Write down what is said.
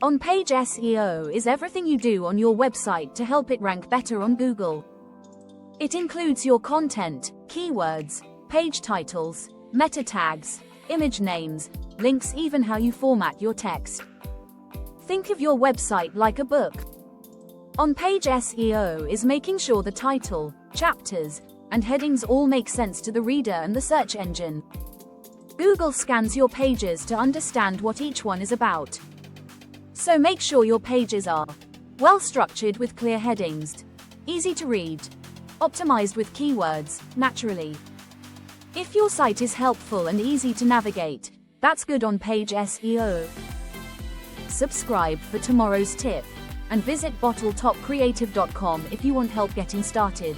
On-page SEO is everything you do on your website to help it rank better on Google. It includes your content, keywords, page titles, meta tags, image names, links, even how you format your text. Think of your website like a book. On-page SEO is making sure the title, chapters, and headings all make sense to the reader and the search engine. Google scans your pages to understand what each one is about. So make sure your pages are well structured with clear headings, easy to read, optimized with keywords, naturally. If your site is helpful and easy to navigate, that's good on-page SEO. Subscribe for tomorrow's tip, and visit bottletopcreative.com if you want help getting started.